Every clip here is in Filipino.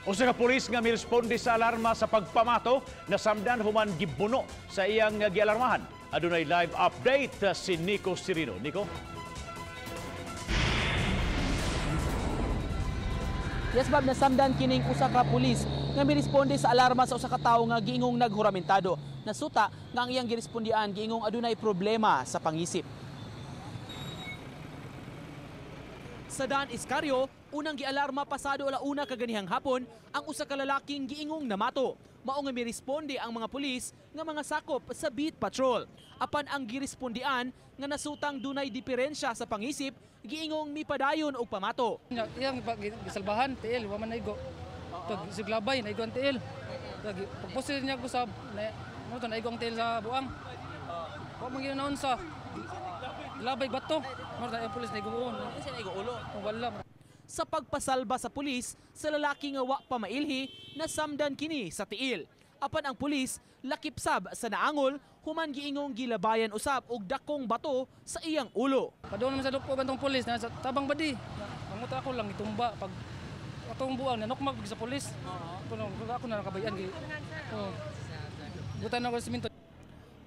Usa ka pulis nga miresponde sa alarma sa pagpamato, nasamdan human gibuno sa iyang gialarmahan. Adunay live update si Nico Sirino. Nico? Yes, Bob, nasamdan kining usa ka pulis nga miresponde sa alarma sa usa ka tawo nga giingong naghuramentado. Nasuta nga ang iyang girespondian giingong adunay problema sa pangisip. Sa Dan Iscario, unang gialarma pasado alauna kaganihang hapon ang usa ka lalaking giingong namato. Mao nga miresponde ang mga pulis nga mga sakop sa beat patrol. Apan ang girespondian nga nasutang dunay diferensya sa pangisip, giingong mipadayon og pamato. Iyang gisalbahan tiil wa man naigo. Pag siglabay naigo ang tiil. Pagposil niya usab mo to naigo ang tiil sa buang. Wa man ginaon sa labay bato. Mo ta pulis naigo ulo. Wala. Sa pagpasalba sa pulis sa lalaki nga wa pa mailhi, nasamdan kini sa tiil. Apan ang pulis lakipsab sa naangol, human giingong gilabayan usab og dakong bato sa iyang ulo. Padung naman sa dupo bantong pulis na sa tabang badi. Panguta ako lang itumba pag atong buang nanukmag sa pulis. Kuno ako na nakabayan gi. Butan ako sa siminto.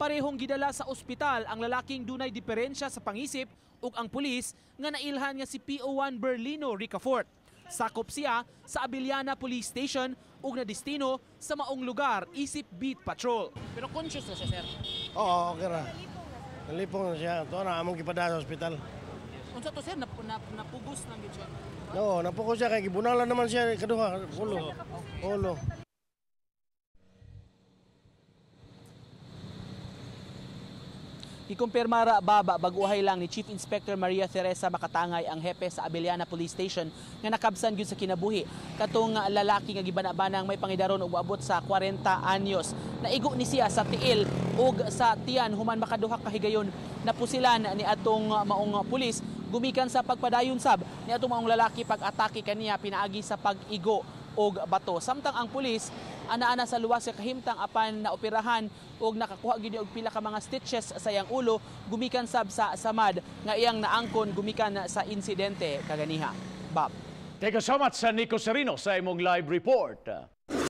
Parehong gidala sa ospital ang lalaking dunay diferensya sa pangisip ug ang pulis nga nailhan nga si PO1 Berlino Ricafort. Sakop siya sa Abiliana Police Station ug nadestino sa maong lugar isip beat patrol. Pero conscious na siya, sir? Oo, okay ra. Nalipong na siya. Ito na among gipada sa ospital. Unsa to, sir? Napugos lang gid siya? Oo, napugos siya kay gibunalan naman siya kaduha. Ulo. Ikumpirmara baba baguhay lang ni Chief Inspector Maria Teresa Makatangay ang hepe sa Abiliana Police Station nga nakabsan gyud sa kinabuhi katong lalaki nga gibanabanang may pangidaron og abot sa 40 anyos. Naigo ni siya sa tiil ug sa tiyan human makaduha ka higayon. Napusilan ni atong maong pulis gumikan sa pagpadayon sab ni atong maong lalaki pag-atake kaniya pinaagi sa pag-igo og bato. Samtang ang pulis ana-ana sa luwas sa kahimtang apan naoperahan og nakakuha gyud og pila ka mga stitches sa iyang ulo gumikan sab sa samad nga iyang naangkon gumikan sa insidente kaganiha. Bob. Thank you so much, Nico Sirino, sa imong live report.